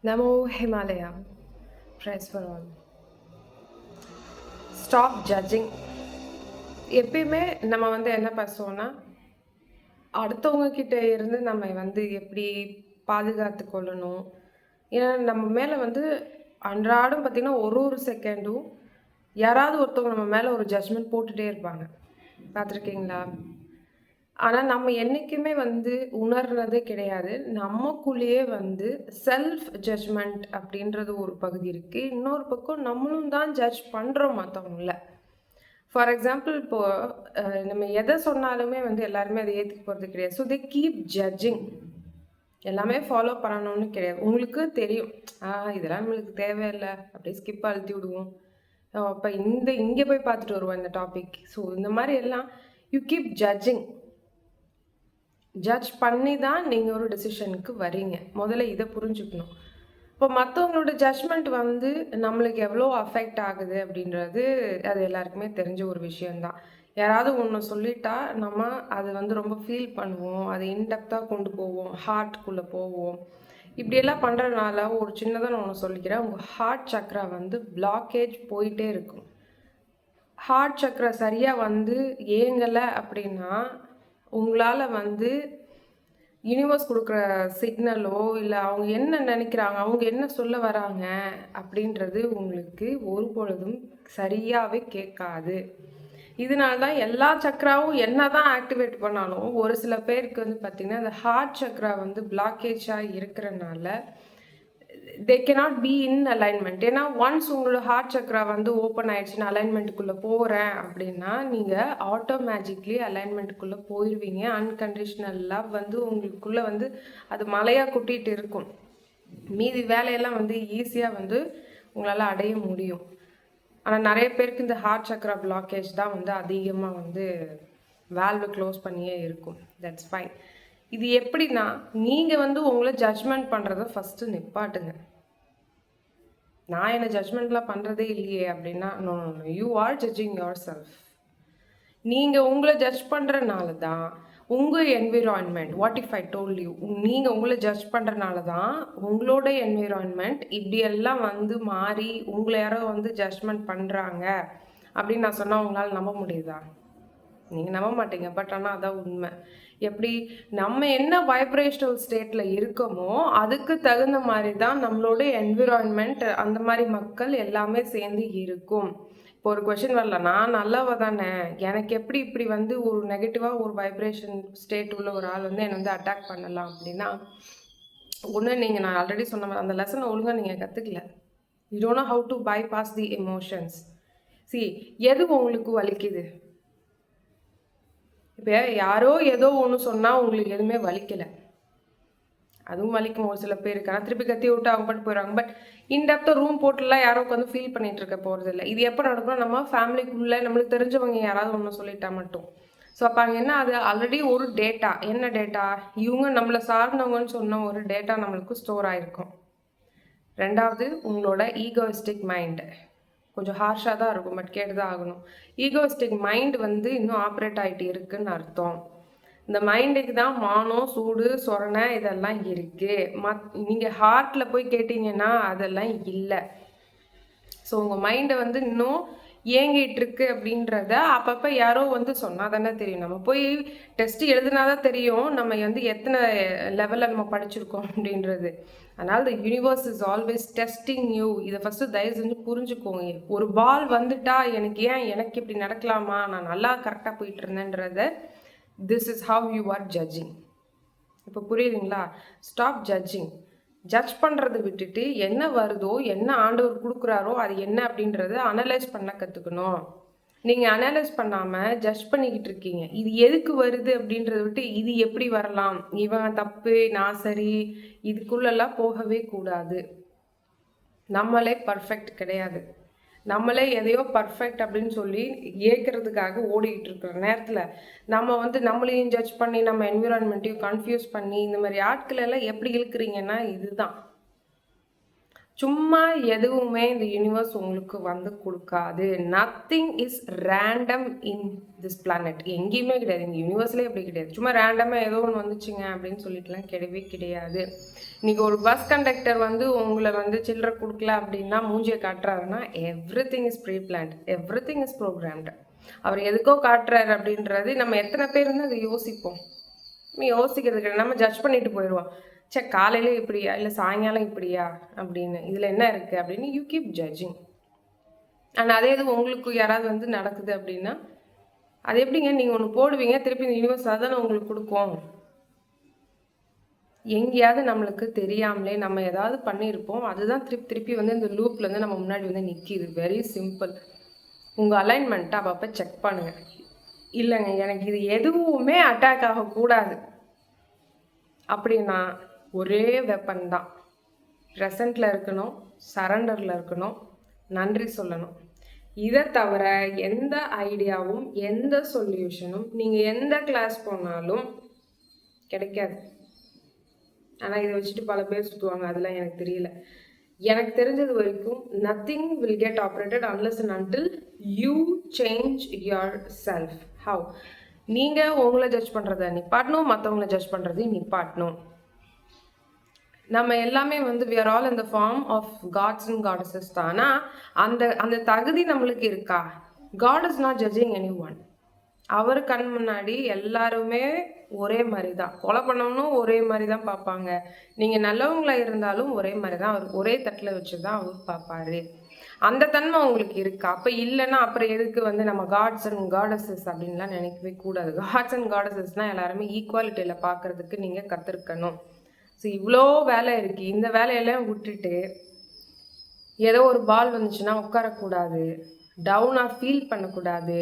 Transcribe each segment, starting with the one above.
Namo Himalaya. Praise for all. Stop judging. எப்பயுமே நம்ம என்ன பேசுவோம்னா, அடுத்தவங்க கிட்ட இருந்து நம்ம எப்படி பாதுகாத்து கொள்ளணும். ஏன்னா நம்ம மேல அன்றாடம் பார்த்தீங்கன்னா, ஒரு செகண்டும் யாராவது ஒருத்தவங்க நம்ம மேல ஒரு ஜட்ஜ்மெண்ட் போட்டுட்டே இருப்பாங்க. பார்த்துருக்கீங்களா? ஆனா நம்ம என்னைக்குமே உணர்றதே கிடையாது. நமக்குள்ளேயே செல்ஃப் ஜட்ஜ்மெண்ட் அப்படின்றது ஒரு பகுதி இருக்கு. இன்னொரு பக்கம் நம்மளும் தான் ஜட்ஜ் பண்றோம் மத்தவங்கள. ஃபார் எக்ஸாம்பிள் இப்போ நம்ம எத சொன்னாலுமே எல்லாருமே அத ஏத்துக்க போறது கிடையாது. So they keep judging. எல்லாமே ஃபாலோ பண்ணணும்னு கிடையாது. உங்களுக்கு தெரியும். இதெல்லாம் நம்மளுக்கு தேவையில்ல. அப்படியே ஸ்கிப் அழுத்தி விடுவோம். அப்ப இங்க போய் பார்த்துட்டு வருவோம் இந்த டாபிக். ஸோ இந்த மாதிரி எல்லாம் யூ கீப் ஜட்ஜிங். ஜட்ஜ் பண்ணி தான் நீங்கள் ஒரு டெசிஷனுக்கு வரீங்க. முதல்ல இதை புரிஞ்சுக்கணும். இப்போ மற்றவங்களோட ஜட்ஜ்மெண்ட் நம்மளுக்கு எவ்வளோ அஃபெக்ட் ஆகுது அப்படின்றது அது எல்லாருக்குமே தெரிஞ்ச ஒரு விஷயந்தான். யாராவது ஒன்று சொல்லிட்டா நம்ம அது ரொம்ப ஃபீல் பண்ணுவோம். அதை இன்டெப்த்தாக கொண்டு போவோம், ஹார்ட்குள்ளே போவோம். இப்படியெல்லாம் பண்ணுறதுனால ஒரு சின்னதாக நான் ஒன்று சொல்லிக்கிறேன். உங்கள் ஹார்ட் சக்ரா பிளாக்கேஜ் போயிட்டே இருக்கும். ஹார்ட் சக்ரா சரியாக ஏங்கலை அப்படின்னா உங்களால் யூனிவர்ஸ் கொடுக்குற சிக்னலோ இல்லை அவங்க என்ன நினைக்கிறாங்க, அவங்க என்ன சொல்ல வராங்க அப்படின்றது உங்களுக்கு ஒரு பொழுதும் சரியாகவே கேட்காது. இதனால தான் எல்லா சக்ராவும் என்ன தான் ஆக்டிவேட் பண்ணாலும் ஒரு சில பேருக்கு பார்த்திங்கன்னா இந்த ஹார்ட் சக்ரா பிளாக்கேஜாக இருக்கிறனால they cannot be in alignment. ஏன்னா ஒன்ஸ் உங்களோட ஹார்ட் சக்ரா ஓப்பன் ஆயிடுச்சுன்னா அலைன்மெண்ட்டுக்குள்ளே போகிறேன் அப்படின்னா நீங்கள் ஆட்டோமேட்டிக்லி அலைன்மெண்ட்டுக்குள்ளே போயிடுவீங்க. அன்கண்டிஷ்னல் லவ் உங்களுக்குள்ளே அது மலையாக கூட்டிகிட்டு இருக்கும். மீதி வேலையெல்லாம் ஈஸியாக உங்களால் அடைய முடியும். ஆனால் நிறைய பேருக்கு இந்த ஹார்ட் சக்ரா பிளாக்கேஜ் தான் அதிகமாக வேல்வு க்ளோஸ் பண்ணியே இருக்கும். That's fine. இது எப்படின்னா நீங்கள் உங்களை ஜட்ஜ்மெண்ட் பண்ணுறத ஃபஸ்ட்டு நிப்பாட்டுங்க. நான் என்ன ஜட்ஜ்மெண்ட்லாம் பண்ணுறதே இல்லையே அப்படின்னா no no no, you are judging yourself. நீங்கள் உங்களை ஜட்ஜ் பண்ணுறனால தான் உங்கள் environment, what if I told you, நீங்கள் உங்களை ஜட்ஜ் பண்ணுறனால தான் உங்களோட என்விரான்மெண்ட் இப்படியெல்லாம் மாறி உங்களை யாரோ ஜட்ஜ்மெண்ட் பண்ணுறாங்க அப்படின்னு நான் சொன்னால் உங்களால் நம்ப முடியுதா? நீங்கள் நம்ப மாட்டீங்க. பட் ஆனால் அதான் உண்மை. எப்படி நம்ம என்ன வைப்ரேஷனல் ஸ்டேட்டில் இருக்கோமோ அதுக்கு தகுந்த மாதிரி தான் நம்மளோட என்விரான்மெண்ட், அந்த மாதிரி மக்கள் எல்லாமே சேர்ந்து இருக்கும். இப்போ ஒரு கொஷின் வரல, நான் நல்லவ தானே, எனக்கு எப்படி இப்படி ஒரு நெகட்டிவாக ஒரு வைப்ரேஷன் ஸ்டேட் உள்ள ஒரு ஆள் என்னை அட்டாக் பண்ணலாம் அப்படின்னா ஒன்று, நீங்கள் நான் ஆல்ரெடி சொன்ன மாதிரி அந்த லெசனை ஒழுங்காக நீங்கள் கற்றுக்கல. You don't know how to bypass the emotions. எது உங்களுக்கு வலிக்குது? இப்போ யாரோ ஏதோ ஒன்று சொன்னால் உங்களுக்கு எதுவுமே வலிக்கலை, அதுவும் வலிக்கும் ஒரு சில பேருக்கு. ஆனால் திருப்பி கத்தி விட்டு அவங்க பாட்டு போயிடுவாங்க. பட் இன்டெப்த்தாக ரூம் போட்டுலாம் யாரோ உட்காந்து ஃபீல் பண்ணிகிட்டு இருக்க போகிறது இல்லை. இது எப்போ நடக்கணும், நம்ம ஃபேமிலிக்குள்ளே நம்மளுக்கு தெரிஞ்சவங்க யாராவது ஒன்று சொல்லிட்டா மட்டும். ஸோ அப்போ அங்கே என்ன, அது ஆல்ரெடி ஒரு டேட்டா. என்ன டேட்டா? இவங்க நம்மளை சார்ந்தவங்கன்னு சொன்ன ஒரு டேட்டா நம்மளுக்கு ஸ்டோர் ஆகிருக்கும். ரெண்டாவது, உங்களோட ஈகோயிஸ்டிக் மைண்டு கொஞ்சம் ஹார்ஷாக தான் இருக்கும், பட் கேட்டு தான் ஆகணும். ஈகோயிஸ்டிக் மைண்ட் இன்னும் ஆப்ரேட் ஆகிட்டு இருக்குன்னு அர்த்தம். இந்த மைண்டுக்கு தான் மானம், சூடு, சொரணை இதெல்லாம் இருக்குது. நீங்கள் ஹார்ட்டில் போய் கேட்டிங்கன்னா அதெல்லாம் இல்லை. ஸோ உங்கள் மைண்டை இன்னும் ஏங்கிட்டு இருக்கு அப்படின்றத அப்பப்போ யாரோ சொன்னால் தானே தெரியும். நம்ம போய் டெஸ்ட் எழுதுனா தான் தெரியும் நம்ம எத்தனை லெவலில் நம்ம படிச்சிருக்கோம் அப்படின்றது. அதனால் the universe is always testing you. இதை ஃபஸ்ட்டு தயவு செஞ்சு புரிஞ்சுக்கோங்க. ஒரு பால் வந்துட்டா எனக்கு இப்படி நடக்கலாமா, நான் நல்லா கரெக்டாக போயிட்டு இருந்தேன்றத, this is how you are judging. இப்போ புரியுதுங்களா? Stop judging. ஜட்ஜ் பண்ணுறதை விட்டுட்டு என்ன வருதோ, என்ன ஆண்டவர் கொடுக்குறாரோ அது என்ன அப்படின்றத அனலைஸ் பண்ண கற்றுக்கணும். நீங்கள் அனலைஸ் பண்ணாமல் ஜட்ஜ் பண்ணிக்கிட்டு இருக்கீங்க. இது எதுக்கு வருது அப்படின்றத விட்டு இது எப்படி வரலாம், இவன் தப்பு நான் சரி, இதுக்குள்ளெல்லாம் போகவே கூடாது. நம்மளே பர்ஃபெக்ட் கிடையாது. நம்மளே எதையோ பர்ஃபெக்ட் அப்படின்னு சொல்லி ஏற்கிறதுக்காக ஓடிக்கிட்டு இருக்கிற நேரத்தில் நம்ம நம்மளையும் ஜட்ஜ் பண்ணி நம்ம என்விரான்மெண்ட்டையும் கன்ஃபியூஸ் பண்ணி இந்த மாதிரி ஆட்கள் எல்லாம் எப்படி இழுக்கிறீங்கன்னா இதுதான். சும்மா எதுவுமே இந்த யூனிவர்ஸ் உங்களுக்கு வந்து கொடுக்காது. Nothing is random in this planet. எங்கேயுமே கிடையாது, இந்த யூனிவர்ஸ்லேயே எப்படி கிடையாது. சும்மா ரேண்டமாக ஏதோ ஒன்று வந்துச்சுங்க அப்படின்னு சொல்லிட்டுலாம் கிடையவே கிடையாது. இன்றைக்கி ஒரு பஸ் கண்டக்டர் வந்து உங்களை வந்து சில்லறை கொடுக்கல அப்படின்னா மூஞ்சியை காட்டுறாருன்னா everything is preplanned, everything is programmed. அவர் எதுக்கோ காட்டுறாரு அப்படின்றது நம்ம எத்தனை பேர் வந்து அதை யோசிப்போம்? நம்ம யோசிக்கிறது கிடையாது, நம்ம ஜட்ஜ் பண்ணிட்டு போயிடுவோம். சே, காலையில இப்படியா இல்லை சாயங்காலம் இப்படியா அப்படின்னு, இதில் என்ன இருக்குது அப்படின்னு யூ கீப் ஜட்ஜிங். ஆனால் அதே இது உங்களுக்கு யாராவது வந்து நடக்குது அப்படின்னா அது எப்படிங்க, நீங்கள் ஒன்று போடுவீங்க, திருப்பி இந்த யூனிவர்ஸ் அதானே உங்களுக்கு கொடுக்கும். எங்கேயாவது நம்மளுக்கு தெரியாமலே நம்ம ஏதாவது பண்ணியிருப்போம், அதுதான் திருப்பி திருப்பி வந்து இந்த லூப்பில் வந்து நம்ம முன்னாடி வந்து நிற்கிது. Very simple. உங்கள் அலைன்மெண்ட்டை அப்பப்போ செக் பண்ணுங்கள். இல்லைங்க எனக்கு இது எதுவுமே அட்டாக் ஆகக்கூடாது அப்படின்னா ஒரே வெப்பன் தான். ப்ரெசண்டில் இருக்கணும், சரண்டரில் இருக்கணும், நன்றி சொல்லணும். இதை தவிர எந்த ஐடியாவும் எந்த சொல்யூஷனும் நீங்கள் எந்த கிளாஸ் போனாலும் கிடைக்காது. ஆனால் இதை வச்சுட்டு பல பேர் சுற்றுவாங்க, அதெல்லாம் எனக்கு தெரியல. எனக்கு தெரிஞ்சது வரைக்கும் nothing will get operated unless and until you change yourself. How? நீங்கள் உங்களை ஜட்ஜ் பண்ணுறதை நிப்பாட்டணும், மற்றவங்களை ஜட்ஜ் பண்ணுறதையும் நிப்பாட்டணும். நம்ம எல்லாமே வந்து we are all in the form of gods and goddesses தான். ஆனால் அந்த தகுதி நம்மளுக்கு இருக்கா? God is not judging anyone. அவர் கண் முன்னாடி எல்லாருமே ஒரே மாதிரி தான். கொலை பண்ணவனும் ஒரே மாதிரி தான் பார்ப்பாங்க. நீங்கள் நல்லவங்களாக இருந்தாலும் ஒரே மாதிரி தான், அவர் ஒரே தட்டில் வச்சு தான் அவர் பார்ப்பாரு. அந்த தன்மை உங்களுக்கு இருக்கா? அப்போ இல்லைன்னா அப்புறம் எதுக்கு வந்து நம்ம காட்ஸ் அண்ட் காடஸஸ் அப்படின்லாம் நினைக்கவே கூடாது. காட்ஸ் அண்ட் காடஸஸ்னால் எல்லாருமே ஈக்குவாலிட்டியில் பார்க்குறதுக்கு நீங்கள் கற்றுருக்கணும். ஸோ இவ்வளோ வேலை இருக்குது, இந்த வேலையெல்லாம் விட்டுட்டு ஏதோ ஒரு பால் வந்துச்சுன்னா உட்காரக்கூடாது, டவுனாக ஃபீல் பண்ணக்கூடாது.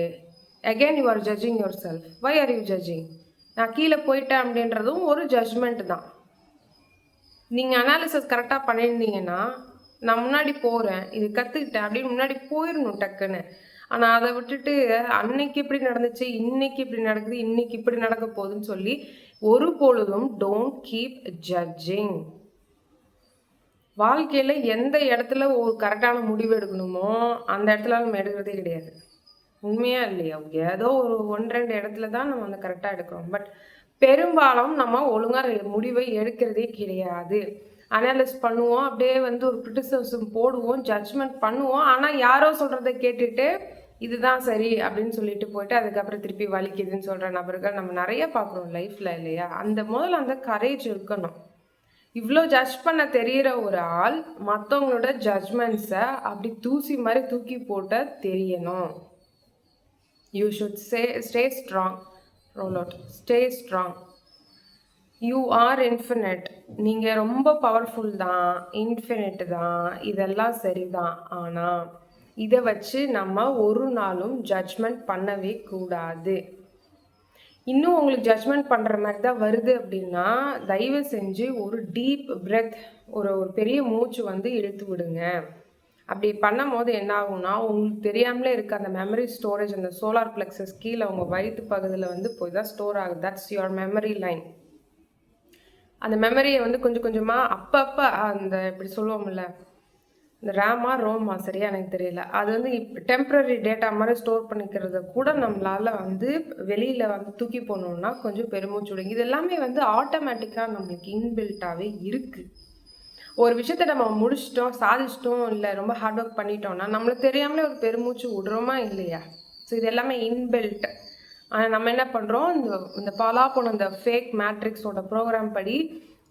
Again you are judging yourself. Why are you judging? நான் கீழே போயிட்டேன் அப்படின்றதும் ஒரு ஜட்ஜ்மெண்ட் தான். நீங்கள் அனாலிசிஸ் கரெக்டாக பண்ணியிருந்தீங்கன்னா நான் முன்னாடி போகிறேன், இது கற்றுக்கிட்டேன் அப்படின்னு முன்னாடி போயிடணும் டக்குன்னு. ஆனால் அதை விட்டுட்டு அன்னைக்கு இப்படி நடந்துச்சு, இன்னைக்கு இப்படி நடக்குது, இன்னைக்கு இப்படி நடக்க போகுதுன்னு சொல்லி ஒரு பொழுதும் டோன்ட் கீப் ஜட்ஜிங். வாழ்க்கையில் எந்த இடத்துல ஒரு கரெக்டான முடிவு எடுக்கணுமோ அந்த இடத்துல நம்ம எடுக்கிறதே கிடையாது. உண்மையா இல்லையா? ஏதோ ஒரு 1-2 இடத்துல தான் நம்ம வந்து கரெக்டாக எடுக்கிறோம். பட் பெரும்பாலும் நம்ம ஒழுங்காக முடிவை எடுக்கிறதே கிடையாது. அனாலிஸ் பண்ணுவோம், அப்படியே வந்து ஒரு கிரிட்டிசிசம் போடுவோம், ஜட்ஜ்மெண்ட் பண்ணுவோம். ஆனால் யாரோ சொல்கிறத கேட்டுட்டு இதுதான் சரி அப்படின்னு சொல்லிட்டு போயிட்டு அதுக்கப்புறம் திருப்பி வலிக்குதுன்னு சொல்கிற நபர்கள் நம்ம நிறைய பார்க்குறோம் லைஃப்பில், இல்லையா? முதல்ல அந்த கரேஜ் இருக்கணும். இவ்வளோ ஜட்ஜ் பண்ண தெரிகிற ஒரு ஆள் மற்றவங்களோட ஜட்ஜ்மெண்ட்ஸை அப்படி தூசி மாதிரி தூக்கி போட்ட தெரியணும். You should stay strong. Roll out. Stay strong. You are infinite. நீங்கள் ரொம்ப பவர்ஃபுல் தான், இன்ஃபினிட் தான், இதெல்லாம் சரிதான். ஆனால் இதை வச்சு நம்ம ஒரு நாளும் ஜட்ஜ்மெண்ட் பண்ணவே கூடாது. இன்னும் உங்களுக்கு ஜட்ஜ்மெண்ட் பண்ணுற மாதிரி தான் வருது அப்படின்னா தயவு செஞ்சு ஒரு டீப் பிரெத், ஒரு பெரிய மூச்சு வந்து இழுத்து விடுங்க. அப்படி பண்ணும் போது என்ன ஆகும்னா உங்களுக்கு தெரியாமலே இருக்க அந்த மெமரி ஸ்டோரேஜ், அந்த சோலார் பிளெக்ஸஸ் கீழே உங்கள் வயிற்று பகுதியில் வந்து போய் தான் ஸ்டோர் ஆகுது. That's your memory line. அந்த மெமரியை வந்து கொஞ்சம் கொஞ்சமாக அப்பப்போ அந்த இப்படி சொல்லுவோம்ல, இந்த ரேமா ரோமா சரியா எனக்கு தெரியல, அது வந்து டெம்ப்ரரி டேட்டா மாதிரி ஸ்டோர் பண்ணிக்கிறத கூட நம்மளால் வந்து வெளியில் வந்து தூக்கி போனோம்னா கொஞ்சம் பெருமூச்சு விடுங்க. இது எல்லாமே வந்து ஆட்டோமேட்டிக்காக நம்மளுக்கு இன்பில்ட்டாகவே இருக்குது. ஒரு விஷயத்த நம்ம முடிச்சிட்டோம், சாதிச்சிட்டோம், இல்லை ரொம்ப ஹார்ட் ஒர்க் பண்ணிட்டோம்னா நம்மளுக்கு தெரியாமலே ஒரு பெருமூச்சு விடுறோமா இல்லையா? ஸோ இது எல்லாமே இன்பில்ட். ஆனால் நம்ம என்ன பண்ணுறோம், இந்த பாலா போன இந்த ஃபேக் மேட்ரிக்ஸோட ப்ரோக்ராம் படி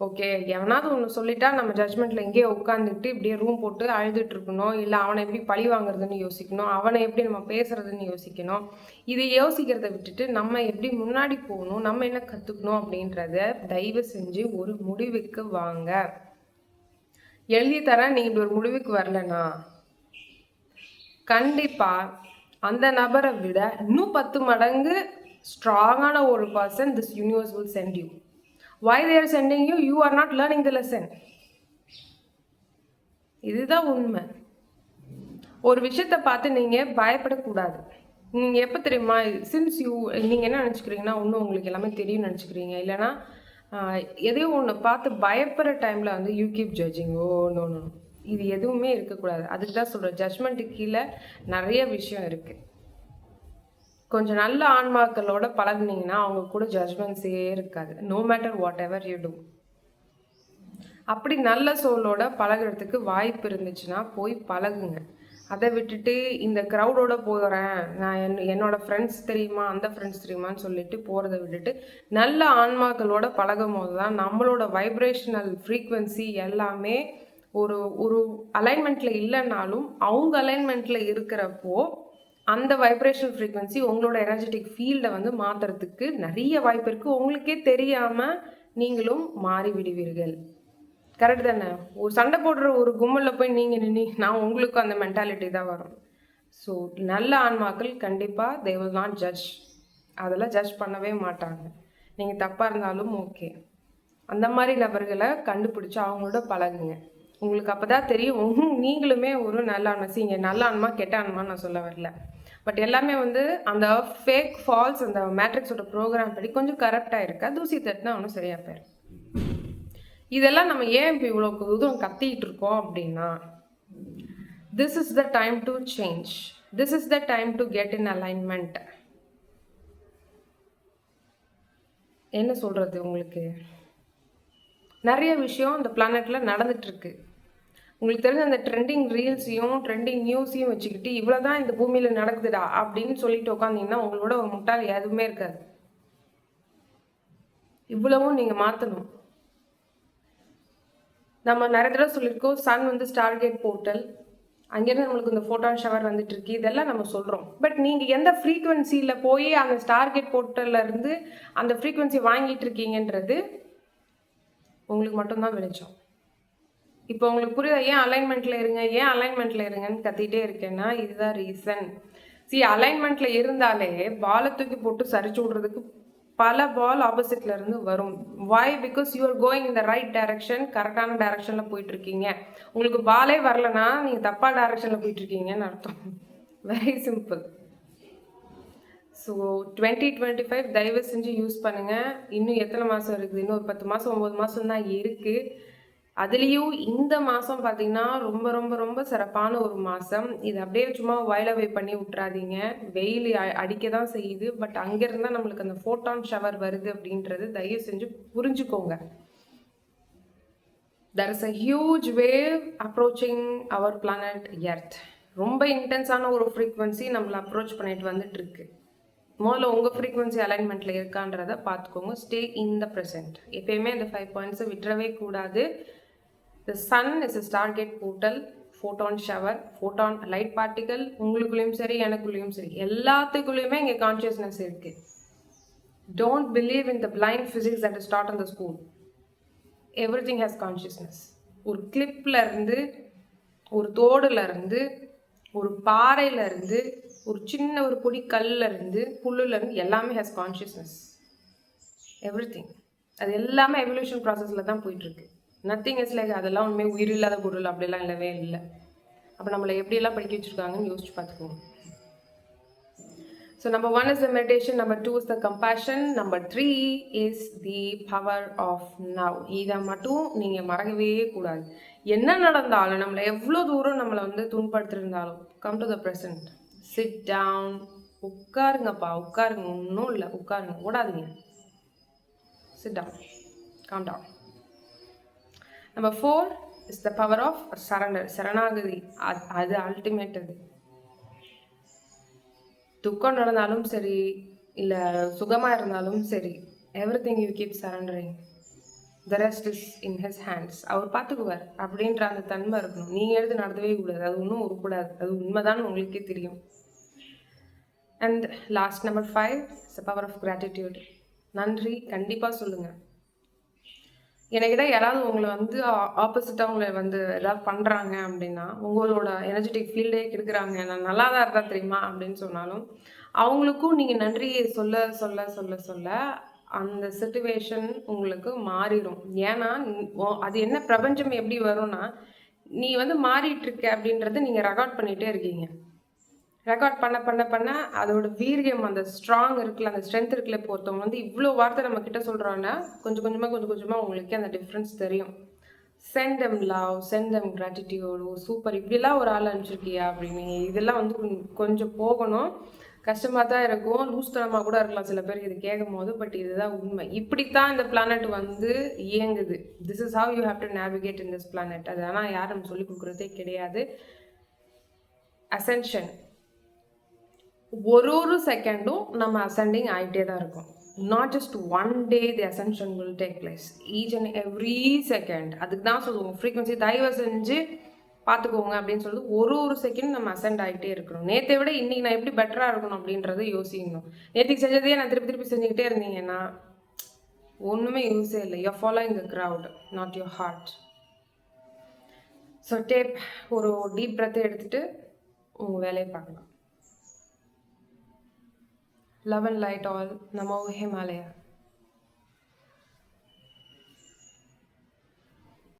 ஓகே எவனாவது ஒன்று சொல்லிட்டா நம்ம ஜட்ஜ்மெண்ட்டில் எங்கேயோ உட்காந்துட்டு இப்படியே ரூம் போட்டு அழுதுட்டு இருக்கணும், இல்லை அவனை எப்படி பழி வாங்குறதுன்னு யோசிக்கணும், அவனை எப்படி நம்ம பேசுறதுன்னு யோசிக்கணும். இதை யோசிக்கிறத விட்டுட்டு நம்ம எப்படி முன்னாடி போகணும், நம்ம என்ன கற்றுக்கணும் அப்படின்றத தயவு செஞ்சு ஒரு முடிவுக்கு வாங்க. எழுதி தரேன், நீங்கள் இப்படி ஒரு முடிவுக்கு வரலனா கண்டிப்பாக அந்த நபரை விட இன்னும் 10 மடங்கு ஸ்ட்ராங்கான ஒரு person this universe will send you. Why they are sending you? You are not learning the lesson. இதுதான் உண்மை. ஒரு விஷயத்தை பார்த்து நீங்கள் பயப்படக்கூடாது. நீங்கள் எப்போ தெரியுமா, சின்ஸ் நீங்கள் என்ன நினச்சிக்கிறீங்கன்னா ஒன்றும் உங்களுக்கு எல்லாமே தெரியும்னு நினச்சிக்கிறீங்க, இல்லைனா எதையோ ஒன்று பார்த்து பயப்படுற டைமில் வந்து you keep judging. Oh no no, இது எதுவுமே இருக்கக்கூடாது. அதுக்கு தான் சொல்கிறேன், ஜட்ஜ்மெண்ட்டுக்கு கீழே நிறைய விஷயம் இருக்குது. கொஞ்சம் நல்ல ஆன்மாக்களோட பழகுனீங்கன்னா அவங்க கூட ஜட்ஜ்மெண்ட்ஸே இருக்காது. No matter whatever you do. அப்படி நல்ல சோலோட பழகிறதுக்கு வாய்ப்பு இருந்துச்சுன்னா போய் பழகுங்க. அதை விட்டுட்டு இந்த க்ரௌடோட போகிறேன், நான் என்னோட ஃப்ரெண்ட்ஸ் தெரியுமா, அந்த ஃப்ரெண்ட்ஸ் தெரியுமான்னு சொல்லிட்டு போகிறத விட்டுட்டு நல்ல ஆன்மாக்களோட பழகும் போது தான் நம்மளோட வைப்ரேஷனல் ஃப்ரீக்குவென்சி எல்லாமே ஒரு ஒரு அலைன்மெண்ட்டில் இல்லைன்னாலும் அவங்க அலைன்மெண்ட்டில் இருக்கிறப்போ அந்த வைப்ரேஷனல் ஃப்ரீக்வன்சி உங்களோட எனர்ஜெட்டிக் ஃபீல்டை வந்து மாற்றுறதுக்கு நிறைய வாய்ப்பு இருக்குது. உங்களுக்கே தெரியாமல் நீங்களும் மாறி விடுவீர்கள். கரெக்ட் தானே? ஒரு சண்டை போடுற ஒரு கும்பலில் போய் நீங்கள் நான் உங்களுக்கும் அந்த மென்டாலிட்டி தான் வரும். ஸோ நல்ல ஆன்மாக்கள் கண்டிப்பாக தே வில் நாட் ஜட்ஜ். அதெல்லாம் ஜட்ஜ் பண்ணவே மாட்டாங்க. நீங்கள் தப்பாக இருந்தாலும் ஓகே. அந்த மாதிரி நபர்களை கண்டுபிடிச்சி அவங்களோட பழகுங்க. உங்களுக்கு அப்போ தான் தெரியும் நீங்களுமே ஒரு நல்ல ஆன்மா. இங்கே நல்ல ஆன்மா கெட்ட ஆன்மான்னு நான் சொல்ல வரல. பட் எல்லாமே வந்து அந்த ஃபேக் ஃபால்ஸ் அந்த மேட்ரிக்ஸோட ப்ரோக்ராம் படி கொஞ்சம் கரெக்டாக இருக்கா, தூசி தட்டுனா ஒன்றும் சரியாக போயிடும். இதெல்லாம் நம்ம ஏன் இப்போ இவ்வளோ இதுவும் கத்திட்டு இருக்கோம் அப்படின்னா, this is the time to change. This is the time to get in alignment. என்ன சொல்கிறது, உங்களுக்கு நிறைய விஷயம் இந்த பிளானெட்டில் நடந்துகிட்ருக்கு. உங்களுக்கு தெரிஞ்ச அந்த ட்ரெண்டிங் ரீல்ஸையும் ட்ரெண்டிங் நியூஸையும் வச்சுக்கிட்டு இவ்வளோ தான் இந்த பூமியில் நடக்குதுடா அப்படின்னு சொல்லிட்டு உட்காந்திங்கன்னா உங்களோட ஒரு முட்டாள் எதுவுமே இருக்காது. இவ்வளவும் நீங்கள் மாற்றணும். நம்ம நிறைய தடவை சொல்லியிருக்கோம், சன் வந்து ஸ்டார்கேட் போர்ட்டல், அங்கேருந்து நம்மளுக்கு இந்த ஃபோட்டான் ஷவர் வந்துட்டு இருக்கு, இதெல்லாம் நம்ம சொல்கிறோம். பட் நீங்கள் எந்த ஃப்ரீக்குவென்சியில் போய் அந்த ஸ்டார்கேட் போர்ட்டல்லேருந்து அந்த ஃப்ரீக்குவென்சி வாங்கிட்டு இருக்கீங்கன்றது உங்களுக்கு மட்டும்தான் வெளிச்சம். இப்போ உங்களுக்கு புரியுதா ஏன் அலைன்மெண்ட்டில் இருங்க, ஏன் அலைன்மெண்ட்டில் இருங்கன்னு கத்திகிட்டே இருக்கேன்னா இதுதான் ரீசன். அலைன்மெண்ட்டில் இருந்தாலே பாலை தூக்கி போட்டு சரிச்சு விட்றதுக்கு பல பால் ஆப்போசிட்ல இருந்து வரும். Why? Because you are going in the right direction, கரெக்டான டைரக்ஷனில் போயிட்டு இருக்கீங்க. உங்களுக்கு பாலே வரலன்னா நீங்கள் தப்பான டைரக்ஷனில் போயிட்டு இருக்கீங்கன்னு அர்த்தம். Very simple. ஸோ 2025 தயவு செஞ்சு யூஸ் பண்ணுங்கள். இன்னும் எத்தனை மாதம் இருக்குது? இன்னும் ஒரு 10 மாதம் 9 மாதம் தான் இருக்குது. அதுலேயும் இந்த மாதம் பார்த்தீங்கன்னா ரொம்ப ரொம்ப ரொம்ப சிறப்பான ஒரு மாதம். இது அப்படியே சும்மா வயலவை பண்ணி விட்றாதீங்க. வெயில் அடிக்க தான் செய்யுது, பட் அங்கேருந்து தான் நம்மளுக்கு அந்த ஃபோட்டான் ஷவர் வருது அப்படின்றது தயவு செஞ்சு புரிஞ்சுக்கோங்க. there is a huge wave approaching our planet Earth. ரொம்ப இன்டென்ஸான ஒரு ஃப்ரீக்வன்சி நம்மளை அப்ரோச் பண்ணிட்டு வந்துட்டு இருக்கு. முதல்ல உங்கள் ஃப்ரீக்வன்சி அலைன்மெண்ட்டில் இருக்கான்றதை பார்த்துக்கோங்க. Stay in the present. எப்பயுமே இந்த 5 பாயிண்ட்ஸை விட்டுறவே கூடாது. The sun is a stargate portal, photon shower, photon light particle. உங்களுக்குள்ளேயும் சரி எனக்குள்ளேயும் சரி எல்லாத்துக்குள்ளேயுமே இங்கே கான்ஷியஸ்னஸ் இருக்கு. Don't believe in the blind physics that is taught in the school. Everything has consciousness. ஒரு கிளிப்ல இருந்து, ஒரு தோடுல இருந்து, ஒரு பாறையில இருந்து, ஒரு சின்ன ஒரு பொடி கல்ல இருந்து, புல்லுல இருந்து எல்லாமே has consciousness. Everything. அது எல்லாமே எவல்யூஷன் ப்ராசஸில் தான் போயிட்டுருக்கு. நத்திங் இஸ் லைக் அதெல்லாம் உண்மை உயிரில்லாத பொருள் அப்படிலாம் இல்லவே இல்லை. அப்போ நம்மளை எப்படியெல்லாம் படிக்க வச்சுருக்காங்கன்னு யோசிச்சு பார்த்துக்கோங்க. So number 1 is the meditation, number 2 is the compassion, number 3 is the power of now. இதை மட்டும் நீங்கள் மறக்கவே கூடாது. என்ன நடந்தாலும் நம்மளை எவ்வளோ தூரம் நம்மளை வந்து துன்படுத்திருந்தாலும் come to the present, sit down, உட்காருங்கப்பா, உட்காருங்க, ஒன்றும் இல்லை, உட்காருங்க, ஓடாதீங்க, sit down, calm down. Number 4 is the power of surrender, சரணாகதி. அது அல்டிமேட். அது துக்கம் நடந்தாலும் சரி, இல்லை சுகமாக இருந்தாலும் சரி, everything you keep surrendering. The rest is in his hands. அவர் பார்த்துக்குவார் அப்படின்ற அந்த தன்மை இருக்கணும். நீங்கள் எடுத்து நடத்தவே கூடாது, அது ஒன்றும் உருப்படாது, அது உண்மைதான் உங்களுக்கே தெரியும். And last number 5 is the power of gratitude. நன்றி கண்டிப்பாக சொல்லுங்கள். என்கிட்ட யாராவது உங்களை வந்து ஆப்போசிட்டாக உங்களை வந்து ஏதாவது பண்ணுறாங்க அப்படின்னா, உங்களோட எனர்ஜெட்டிக் ஃபீல்டே கெடுக்குறாங்க, நான் நல்லா தான் இருந்தால் தெரியுமா அப்படின்னு சொன்னாலும் அவங்களுக்கும் நீங்கள் நன்றியை சொல்ல சொல்ல சொல்ல சொல்ல அந்த சிச்சுவேஷன் உங்களுக்கு மாறிடும். ஏன்னா அது என்ன பிரபஞ்சம் எப்படி வரும்னா, நீ வந்து மாறிட்டுருக்க அப்படின்றத நீங்கள் ரெக்கார்ட் பண்ணிகிட்டே இருக்கீங்க. ரெக்கார்ட் பண்ண பண்ண பண்ண அதோட வீரியம், அந்த ஸ்ட்ராங் இருக்குல்ல, அந்த ஸ்ட்ரென்த் இருக்குல்ல. இப்போ ஒருத்தவங்க வந்து இவ்வளோ வார்த்தை நம்ம கிட்ட சொல்கிறாங்கன்னா கொஞ்சம் கொஞ்சமாக உங்களுக்கே அந்த டிஃப்ரென்ஸ் தெரியும். Send them love, send them gratitude. Super, இப்படிலாம் ஒரு ஆள் அனுப்பிச்சிருக்கியா அப்படின்னு. இதெல்லாம் வந்து கொஞ்சம் போகணும். கஷ்டமாக தான் இருக்கும், லூஸ்தனமாக கூட இருக்கலாம் சில பேர் இது கேட்கும் போது. பட் இதுதான் உண்மை. இப்படித்தான் இந்த பிளானட் வந்து இயங்குது. This is how you have to navigate in this planet. அது ஆனால் யாரும் சொல்லிக் கொடுக்குறதே கிடையாது. அசென்ஷன் ஒரு செகண்டும் நம்ம அசெண்டிங் ஆகிட்டே தான் இருக்கும். Not just one day the Ascension will take place, each and every second. அதுக்கு தான் சொல்லுவோம் ஃப்ரீக்வன்சி தயவு செஞ்சு பார்த்துக்கோங்க அப்படின்னு சொல்லிட்டு ஒரு செகண்ட் நம்ம அசெண்ட் ஆகிட்டே இருக்கணும். நேற்றை விட இன்றைக்கி நான் எப்படி பெட்டராக இருக்கணும் அப்படின்றத யோசிக்கணும். நேற்றுக்கு செஞ்சதையே நான் திருப்பி செஞ்சுக்கிட்டே இருந்தீங்கன்னா ஒன்றுமே யூஸே இல்லை. You following the crowd, not your heart. So ஒரு டீப் பிரெத்தை எடுத்துகிட்டு உங்கள் வேலையை பார்க்கலாம். Love and light all. Namo Himalaya.